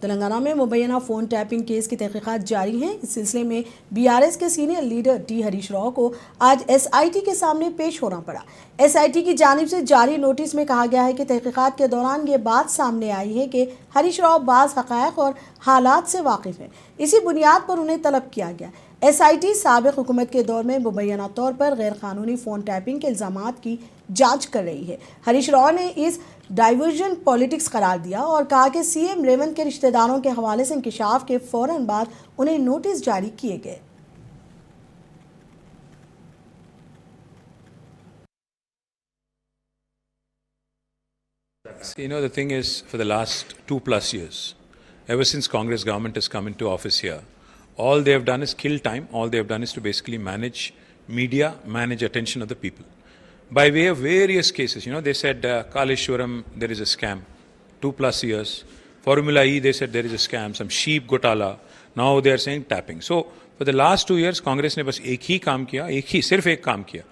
तेलंगाना में मुबैना phone tapping case की तहकीकात जारी हैं। इस सिलसिले में बीआरएस के senior leader T Harish Rao को आज एसआईटी के सामने पेश होना पड़ा। एसआईटी की जानिब से जारी नोटिस में कहा गया है कि तहकीकात के दौरान ये बात सामने आई है कि हरीश राव बाज़ हक़ाइक़ और हालात से वाकिफ़ हैं। इसी बुनियाद पर उन्हें तलब किया गया। एसआईटी साबिक़ हुकूमत के दौर में मुबैना तौर पर गैर कानूनी फ़ोन टैपिंग के इल्ज़ामात की जांच कर रही है। हरीश राव ने इस डाइवर्जन पॉलिटिक्स करार दिया और कहा कि सीएम रेवंत के रिश्तेदारों के हवाले से इंकिशाफ के फौरन बाद उन्हें नोटिस जारी किए गए। You know, the thing is, for the last 2+ years, ever since Congress government has come into office here, all they have done is kill time. All they have done is to basically manage media, manage attention of the people. By way of various cases, you know, they said Kaleshwaram, there is a scam, 2+ years. Formula E, they said there is a scam, some sheep gotala. Now they are saying tapping. So for the last 2 years, Congress ने बस एक ही काम किया, सिर्फ एक काम किया।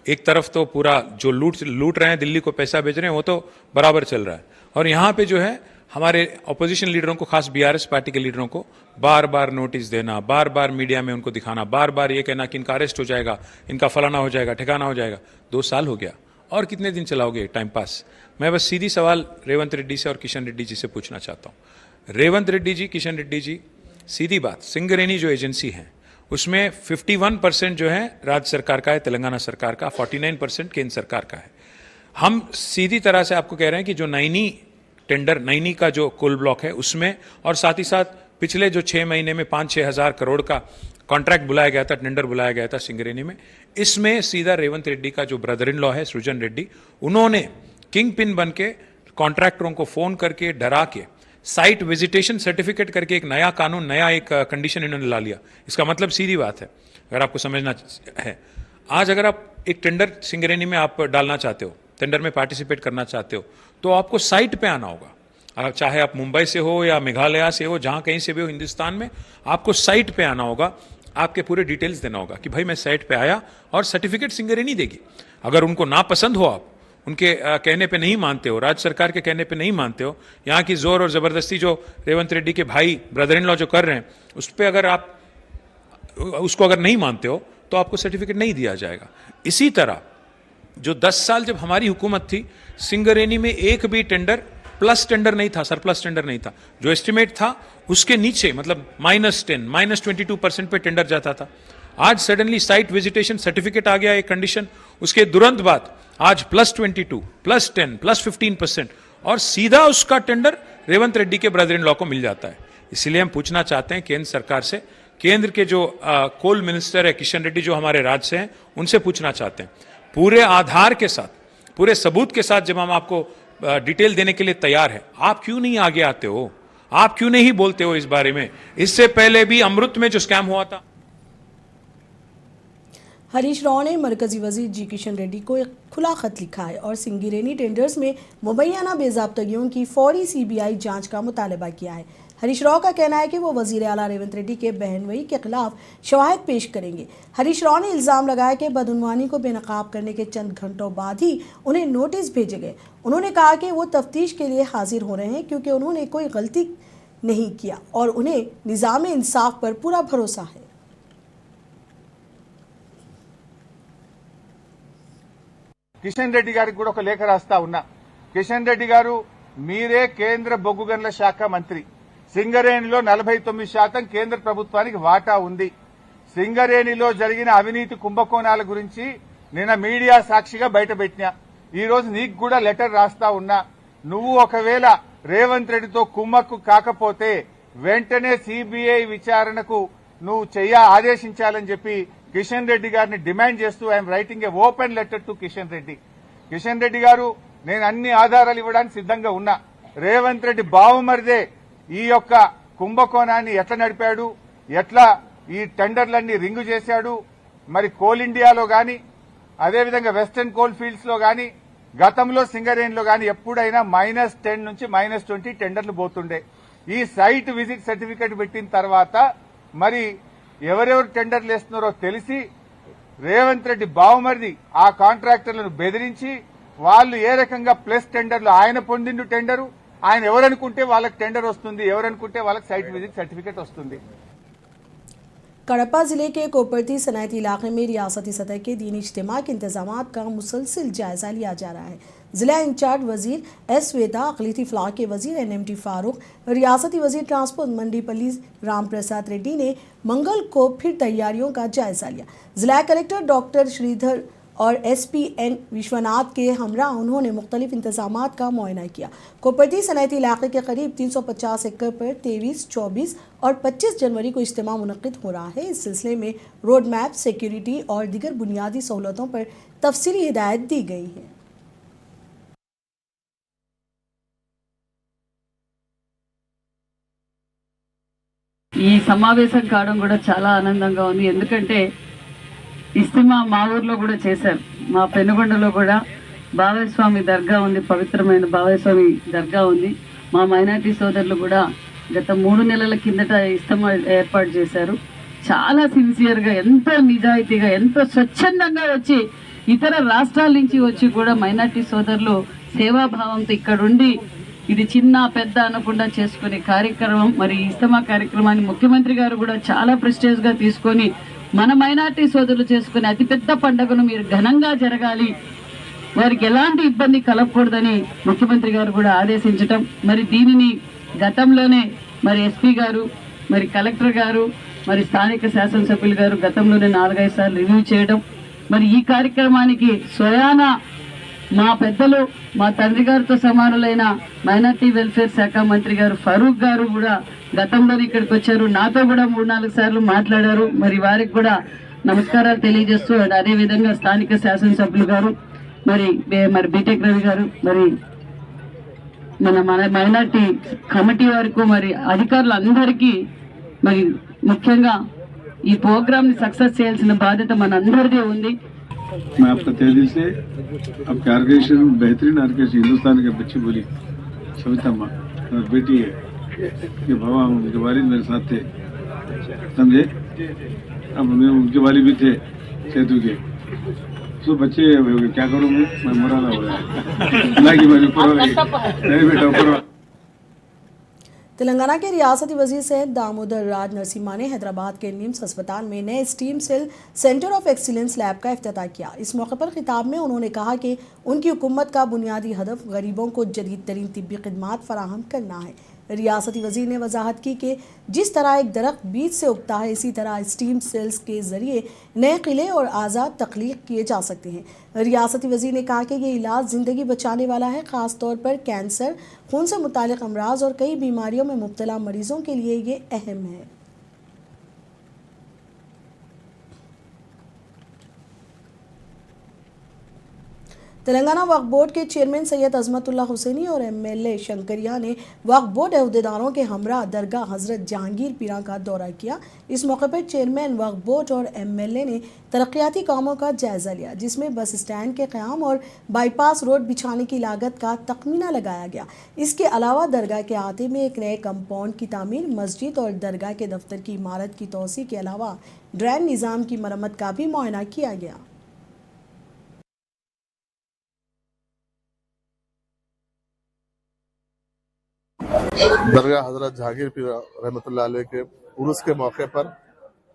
एक तरफ तो पूरा जो लूट रहे हैं, दिल्ली को पैसा भेज रहे हैं, वो तो बराबर चल रहा है, और यहाँ पे जो है हमारे अपोजिशन लीडरों को, खास बीआरएस पार्टी के लीडरों को बार बार नोटिस देना, बार बार मीडिया में उनको दिखाना, बार बार ये कहना कि इनका अरेस्ट हो जाएगा, इनका फलाना हो जाएगा, ठिकाना हो जाएगा। 2 साल हो गया, और कितने दिन चलाओगे टाइम पास? मैं बस सीधी सवाल रेवंत रेड्डी से और किशन रेड्डी जी से पूछना चाहता हूँ। रेवंत रेड्डी जी, किशन रेड्डी जी, सीधी बात, सिंगरेनी जो एजेंसी है उसमें 51% जो है राज्य सरकार का है, तेलंगाना सरकार का, 49% केंद्र सरकार का है। हम सीधी तरह से आपको कह रहे हैं कि जो नैनी का जो कोल ब्लॉक है उसमें, और साथ ही साथ पिछले जो 6 महीने में 5-6 हज़ार करोड़ का कॉन्ट्रैक्ट बुलाया गया था, टेंडर बुलाया गया था सिंगरेनी में, इसमें सीधा रेवंत रेड्डी का जो ब्रदर इन लॉ है सृजन रेड्डी, उन्होंने किंग पिन बन के कॉन्ट्रैक्टरों को फोन करके, डरा के, साइट विजिटेशन सर्टिफिकेट करके एक नया कानून, नया एक कंडीशन इन्होंने ला लिया। इसका मतलब सीधी बात है, अगर आपको समझना है, आज अगर आप एक टेंडर सिंगरेनी में आप डालना चाहते हो, टेंडर में पार्टिसिपेट करना चाहते हो, तो आपको साइट पे आना होगा। चाहे आप मुंबई से हो या मेघालय से हो, जहां कहीं से भी हो हिंदुस्तान में, आपको साइट पे आना होगा, आपके पूरे डिटेल्स देना होगा कि भाई मैं साइट पे आया, और सर्टिफिकेट सिंगरेनी देगी। अगर उनको ना पसंद हो, आप उनके कहने पे नहीं मानते हो, राज्य सरकार के कहने पे नहीं मानते हो, यहाँ की जोर और जबरदस्ती जो रेवंत रेड्डी के भाई ब्रदर इन लॉ जो कर रहे हैं, उस पर अगर आप उसको अगर नहीं मानते हो, तो आपको सर्टिफिकेट नहीं दिया जाएगा। इसी तरह जो 10 साल जब हमारी हुकूमत थी, सिंगरेनी में एक भी टेंडर प्लस टेंडर नहीं था, सरप्लस टेंडर नहीं था। जो एस्टिमेट था उसके नीचे, मतलब -10, -22% पे टेंडर जाता था। आज सडनली साइट विजिटेशन सर्टिफिकेट आ गया, एक कंडीशन, उसके तुरंत बाद आज +22, +10, +15%, और सीधा उसका टेंडर रेवंत रेड्डी के ब्रदर इन लॉ को मिल जाता है। इसलिए हम पूछना चाहते हैं केंद्र सरकार से, केंद्र के जो कोल मिनिस्टर है किशन रेड्डी, जो हमारे राज्य से हैं, उनसे पूछना चाहते हैं, पूरे आधार के साथ, पूरे सबूत के साथ जब हम आपको डिटेल देने के लिए तैयार है, आप क्यों नहीं आगे आते हो? आप क्यों नहीं बोलते हो इस बारे में? इससे पहले भी अमृत में जो स्कैम हुआ था। हरीश राव ने मरकजी वजीर जी किशन रेड्डी को एक खुला खत लिखा है और सिंगरेनी टेंडर्स में मुबैना बेज़ाब्तगियों की फौरी सीबीआई जांच का मुतालबा किया है। हरीश राव का कहना है कि वो वजीर आला रेवंत रेड्डी के बहनोई के खिलाफ शवाहिद पेश करेंगे। हरीश राव ने इल्ज़ाम लगाया कि बदउनवानी को बेनकाब करने के चंद घंटों बाद ही उन्हें नोटिस भेजे गए। उन्होंने कहा कि वो तफ्तीश के लिए हाजिर हो रहे हैं क्योंकि उन्होंने कोई गलती नहीं किया और उन्हें निज़ाम इंसाफ पर पूरा भरोसा है। కిషన్ రెడ్డి గారికి కూడా ఒక లేఖ రాస్తా ఉన్నా. కిషన్ రెడ్డి గారు, మీరే కేంద్ర బొగ్గు గనుల శాఖ మంత్రి. సింగరేణిలో 49% కేంద్ర ప్రభుత్వానికి వాటా ఉంది. సింగరేణిలో జరిగిన అవినీతి కుంభకోణాల గురించి నిన్న మీడియా సాక్షిగా బయటపెట్టినా. ఈ రోజు నీకు కూడా లెటర్ రాస్తా ఉన్నా. నువ్వు ఒకవేళ రేవంత్ రెడ్డితో కుమ్మక్కు కాకపోతే వెంటనే సిబిఐ విచారణకు నువ్వు ఆదేశించాలని చెప్పి కిషన్ రెడ్డి గారిని డిమాండ్ చేస్తూ I'm writing A open letter to Kishan Reddy. Kishan Reddy గారు, నేను అన్ని ఆధారాలు ఇవ్వడానికి సిద్ధంగా ఉన్నా. రేవంత్ రెడ్డి బావుమరిదే ఈ యొక్క కుంభకోణాన్ని ఎట్లా నడిపాడు, ఎట్లా ఈ టెండర్లన్నీ రింగు చేశాడు, మరి కోల్ ఇండియాలో గాని, అదేవిధంగా వెస్టర్న్ కోల్ ఫీల్డ్స్ లో గాని, గతంలో సింగరేణిలో గాని ఎప్పుడైనా -10 నుంచి -20 టెండర్లు పోతుండే. ఈ సైట్ విజిట్ సర్టిఫికెట్ పెట్టిన తర్వాత మరి ఎవరెవరు టెండర్లు వేస్తున్నారో తెలిసి రేవంత్ రెడ్డి బావుమరిది ఆ కాంట్రాక్టర్లను బెదిరించి వాళ్ళు ఏ రకంగా ప్లస్ టెండర్లు ఆయన పొందిండు టెండరు, ఆయన ఎవరనుకుంటే వాళ్ళకి టెండర్ వస్తుంది, ఎవరనుకుంటే వాళ్ళకి సైట్ విజిట్ సర్టిఫికేట్ వస్తుంది. कड़प्पा जिले के कोपरती सनैती इलाके में रियासती सतह के दीनी इज्तिमा के इंतजाम का मुसलसिल जायजा लिया जा रहा है. जिला इंचार्ज वजीर एस श्वेता, अकलीती फ्लाक के वजीर NMT फारूक, रियासती वजीर ट्रांसपोर्ट मंडीपल्ली राम प्रसाद रेड्डी ने मंगल को फिर तैयारियों का जायजा लिया. जिला कलेक्टर डॉक्टर श्रीधर और SP N विश्वनाथ के हमरा उन्होंने मुख्तलिफ इंतजामात का मुआयना किया. कोपरती सनैती इलाके के करीब 350 एकड़ पर 23, 24 और 25 जनवरी को इज्तिमा मुनक्किद हो रहा है. इस सिलसिले में रोड मैप, सिक्योरिटी और दीगर बुनियादी सहूलतों पर तफसीली हिदायत दी गई है. ఈ సమావేశం కావడం కూడా చాలా ఆనందంగా ఉంది. ఎందుకంటే ఇస్తిమా మా ఊర్లో కూడా చేశారు. మా పెనుగొండలో కూడా బావేస్వామి దర్గా ఉంది, పవిత్రమైన బావేస్వామి దర్గా ఉంది. మా మైనార్టీ సోదరులు కూడా గత 3 నెలల కిందట ఇస్తిమా ఏర్పాటు చేశారు. చాలా సిన్సియర్గా, ఎంతో నిజాయితీగా, ఎంతో స్వచ్ఛందంగా వచ్చి ఇతర రాష్ట్రాల నుంచి వచ్చి కూడా మైనార్టీ సోదరులు సేవాభావంతో ఇక్కడుండి ఇది చిన్న పెద్ద అనకుండా చేసుకునే కార్యక్రమం. మరి ఇస్తిమా కార్యక్రమాన్ని ముఖ్యమంత్రి గారు కూడా చాలా ప్రెస్టేజ్గా తీసుకొని మన మైనార్టీ సోదరులు చేసుకునే అతిపెద్ద పండుగను మీరు ఘనంగా జరగాలి, వారికి ఎలాంటి ఇబ్బంది కలగకూడదని ముఖ్యమంత్రి గారు కూడా ఆదేశించటం. మరి దీనిని గతంలోనే మరి SP గారు, మరి కలెక్టర్ గారు, మరి స్థానిక శాసనసభ్యులు గారు గతంలోనే 4-5 సార్లు రివ్యూ చేయడం. మరి ఈ కార్యక్రమానికి స్వయాన మా పెద్దలు, మా తండ్రి గారితో సమానులైన మైనార్టీ వెల్ఫేర్ శాఖ మంత్రి గారు ఫరూక్ గారు కూడా గతంలో ఇక్కడికి వచ్చారు. నాతో కూడా 3-4 సార్లు మాట్లాడారు. మరి వారికి కూడా నమస్కారాలు తెలియజేస్తూ, అదేవిధంగా స్థానిక శాసనసభ్యులు గారు, మరి బీటెక్ రవి గారు, మరి మన మైనార్టీ కమిటీ వరకు, మరి అధికారులందరికీ, మరి ముఖ్యంగా ఈ ప్రోగ్రామ్ ని సక్సెస్ చేయాల్సిన బాధ్యత మనందరిదే ఉంది. मैं आपका तहे दिल से आपके ऑर्गेनाइजेशन, बेहतरीन ऑर्गेनाइजेशन, हिंदुस्तान के बच्ची बोली सविता माँ और बेटी है कि बाबा उनके वालिद मेरे साथ थे, समझे. अब उनके वालिद भी थे सेतु के. तो बच्चे क्या करूँ मैं मरा ना हो रहा है कि मैं ऊपर नहीं बेटा ऊपर. तेलंगाना के रियासती वजीर सैयद दामोदर राज नरसिम्हा ने हैदराबाद के निम्स अस्पताल में नए stem cell centre of excellence lab का इफ्तिताह किया. इस मौके पर खिताब में उन्होंने कहा कि उनकी हुकूमत का बुनियादी हदफ गरीबों को जदीद तरीन तिब्बी खिदमात फराहम करना है. रियासती वजीर ने वजाहत की कि जिस तरह एक दरख्त बीज से उगता है, इसी तरह स्टीम सेल्स के ज़रिए नए किले और आज़ाद तख्लीक किए जा सकते हैं. रियासती वजीर ने कहा कि ये इलाज ज़िंदगी बचाने वाला है, ख़ास तौर पर कैंसर, खून से मुतालिक अमराज और कई बीमारियों में मुब्तला मरीज़ों के लिए ये अहम है. तेलंगाना वक्फ बोर्ड के चेयरमैन सैयद अजमतुल्लाह हुसैनी और MLA शंकरिया ने वक्फ बोर्ड अहदेदारों के हमरा दरगाह हज़रत जहांगीर पीरा का दौरा किया. इस मौके पर चेयरमैन वक्फ बोर्ड और MLA ने तरक्याती कामों का जायज़ा लिया, जिसमें बस स्टैंड के क़याम और बाईपास रोड बिछाने की लागत का तखमीना लगाया गया. इसके अलावा दरगाह के अहाते में एक नए कंपाउंड की तामीर, मस्जिद और दरगाह के दफ्तर की इमारत की तोसी के अलावा ड्रेन निज़ाम की मरम्मत का भी मुआयना किया गया. दरगाह हजरत जहांगीर पीर रहमतुल्लाह अलैह के उर्स के मौके पर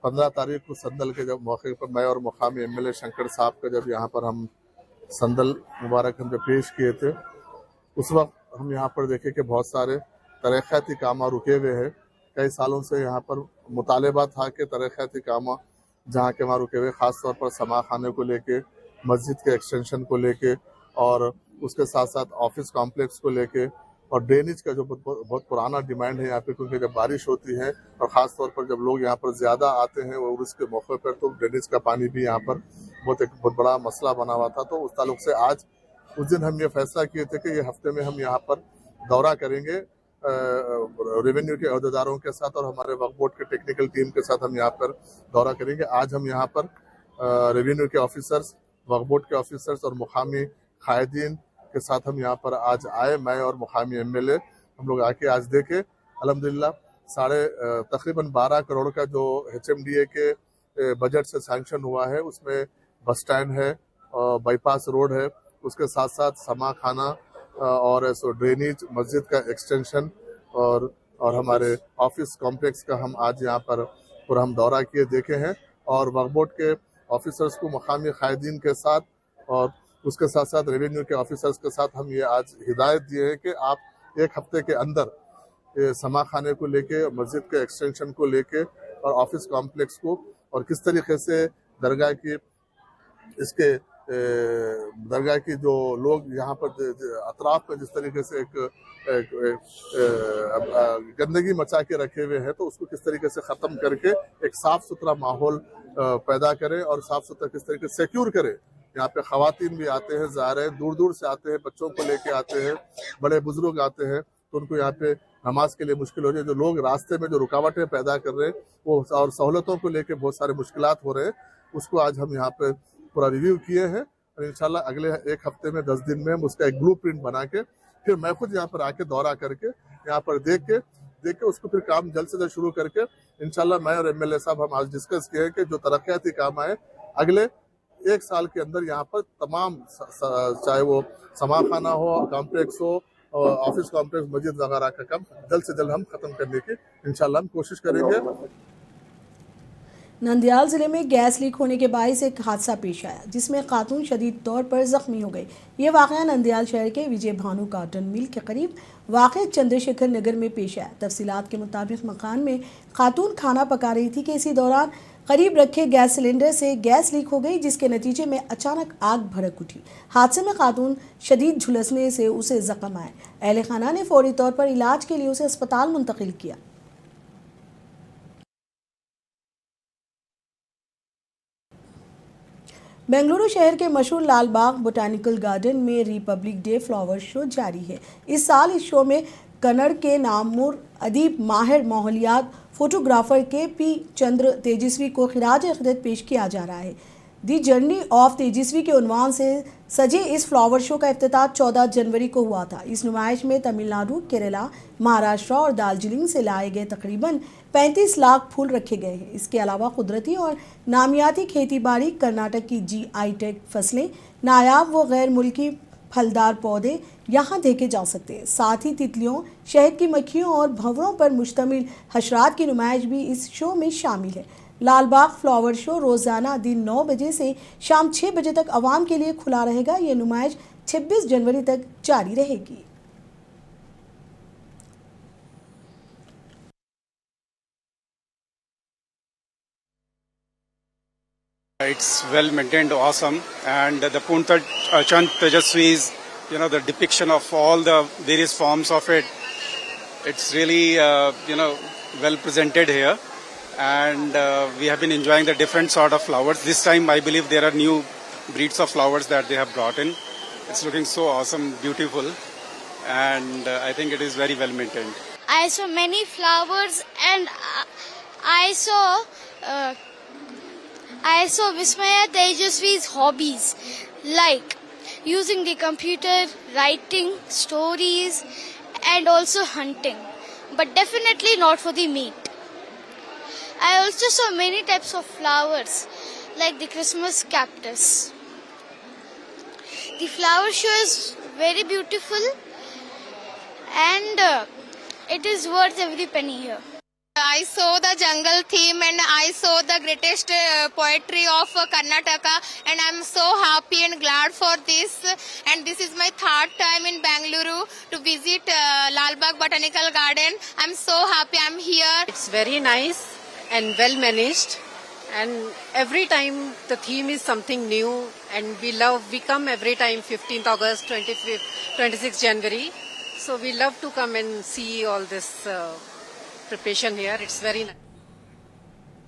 15 तारीख को संदल के जब मौके पर मैं और मुकामी MLA शंकर साहब का जब यहाँ पर हम संदल मुबारक हम जब पेश किए थे, उस वक्त हम यहाँ पर देखे कि बहुत सारे तरक्याती काम रुके हुए हैं. कई सालों से यहाँ पर मुतालबा था कि तरक्याती काम जहाँ के वहाँ रुके हुए, ख़ास तौर पर समा खाने को लेके, मस्जिद के एक्सटेंशन को लेके और उसके साथ साथ ऑफिस कॉम्प्लेक्स को लेके और ड्रेनेज का जो बहुत पुराना डिमांड है यहाँ पे, क्योंकि जब बारिश होती है और ख़ास तौर पर जब लोग यहाँ पर ज़्यादा आते हैं और उसके मौके पर, तो ड्रेनेज का पानी भी यहाँ पर बहुत बड़ा मसला बना हुआ था. तो उस ताल्लुक से आज उस दिन हम ये फैसला किए थे कि ये हफ्ते में हम यहाँ पर दौरा करेंगे रेवेन्यू के अहदेदारों के साथ और हमारे वक्फ बोर्ड के टेक्निकल टीम के साथ हम यहाँ पर दौरा करेंगे. आज हम यहाँ पर रेवेन्यू के ऑफिसर्स, वक्फ बोर्ड के ऑफिसर्स और मुकामी कायदीन के साथ हम यहाँ पर आज आए. मैं और मुकामी MLA हम लोग आके आज देखे, अल्हम्दुलिल्लाह तकरीबन 12 करोड़ का जो HMDA के बजट से सैंक्शन हुआ है, उसमें बस स्टैंड है, बाईपास रोड है, उसके साथ साथ समा खाना और सो ड्रेनेज, मस्जिद का एक्सटेंशन और हमारे ऑफिस कॉम्प्लेक्स का हम आज यहाँ पर पूरा हम दौरा किए, देखे हैं। और वक्फ बोर्ड के ऑफिसर्स को मकामी कायदीन के साथ और उसके साथ साथ रेवेन्यू के ऑफिसर्स के साथ हम ये आज हिदायत दिए हैं कि आप एक हफ्ते के अंदर समा खाने को लेके, मस्जिद के एक्सटेंशन को लेके और ऑफिस कॉम्प्लेक्स को और किस तरीके से दरगाह की जो लोग यहाँ पर अतराफ में जिस तरीके से एक गंदगी मचा के रखे हुए हैं, तो उसको किस तरीके से ख़त्म करके एक साफ सुथरा माहौल पैदा करें और साफ सुथरा किस तरीके से सिक्योर करें। यहाँ पे ख़वातीन भी आते हैं, जा रहे हैं, दूर दूर से आते हैं, बच्चों को लेके आते हैं, बड़े बुजुर्ग आते हैं, तो उनको यहाँ पे नमाज के लिए मुश्किल हो रही है। जो लोग रास्ते में जो रुकावटें पैदा कर रहे हैं वो और सहूलतों को लेके बहुत सारे मुश्किलात हो रहे हैं, उसको आज हम यहाँ पे पूरा रिव्यू किए हैं और इंशाल्लाह अगले एक हफ्ते में 10 दिन में हम उसका एक ब्लूप्रिंट बना के फिर मैं खुद यहाँ पर आके दौरा करके यहाँ पर देख के उसको फिर काम जल्द से जल्द शुरू करके इंशाल्लाह मैं और एमएलए साहब हम आज डिस्कस किए हैं कि जो तरक्याती काम आए अगले 1 साल के अंदर यहाँ पर तमाम, चाहे वो समा खाना हो, कॉम्प्लेक्स हो, ऑफिस कॉम्प्लेक्स, मस्जिद वगैरह का काम जल्द से जल्द हम खत्म करने की इंशाल्लाह हम कोशिश करेंगे। नंदियाल जिले में गैस लीक होने के बायस एक हादसा पेश आया जिसमें खातून शदीद तौर पर जख्मी हो गई। ये वाक़या नंदियाल शहर के विजय भानु कॉटन मिल के करीब वाक़ चंद्रशेखर नगर में पेश आया। तफसीलात के मुताबिक मकान में खातून खाना पका रही थी कि इसी दौरान करीब रखे गैस सिलेंडर से गैस लीक हो गई, जिसके नतीजे में अचानक आग भड़क उठी। हादसे में खातून शदीद झुलसने से उसे जख्म आए। अहले खाना ने फौरी तौर पर इलाज के लिए उसे अस्पताल मुंतकिल किया। बेंगलुरु शहर के मशहूर लाल बाग बोटानिकल गार्डन में रिपब्लिक डे फ्लावर शो जारी है। इस साल इस शो में कन्नड़ के नामूर अदीब, माहिर माहौलियात फोटोग्राफर के.पी. चंद्र तेजस्वी को खिराज अक़ीदत पेश किया जा रहा है। दी जर्नी ऑफ तेजस्वी के उन्वान से सजे इस फ्लावर शो का इफ्तिताह 14 जनवरी को हुआ था। इस नुमाइश में तमिलनाडु, केरला, महाराष्ट्र और दार्जिलिंग से लाए गए तकरीबन 35 लाख फूल रखे गए हैं। इसके अलावा कुदरती और नामियाती खेती बाड़ी, कर्नाटक की GI टैग फसलें, नायाब व गैर मुल्की फलदार पौधे यहाँ देखे जा सकते हैं। साथ ही तितलियों, शहद की मक्खियों और भंवरों पर मुश्तमिल हशरात की नुमाइश भी इस शो में शामिल है। लालबाग फ्लावर शो रोज़ाना दिन 9 बजे से शाम 6 बजे तक आवाम के लिए खुला रहेगा। ये नुमाइश 26 जनवरी तक जारी रहेगी। It's well maintained, awesome, and the Punta Chand Tejaswi's, the depiction of all the various forms of it. It's really, well presented here, and we have been enjoying the different sort of flowers. This time, I believe there are new breeds of flowers that they have brought in. It's looking so awesome, beautiful, and I think it is very well maintained. I saw many flowers, and I saw Vismaya Tejaswi's hobbies, like using the computer, writing stories, and also hunting, but definitely not for the meat. I also saw many types of flowers, like the Christmas cactus. The flower show is very beautiful, and it is worth every penny here. I saw the jungle theme, and I saw the greatest poetry of Karnataka, and I'm so happy and glad for this. And this is my 3rd time in Bengaluru to visit Lalbagh Botanical Garden. I'm so happy I'm here. It's very nice and well managed, and every time the theme is something new, and we come every time 15th August, 26th January. So we love to come and see all this preparation here. It's very nice.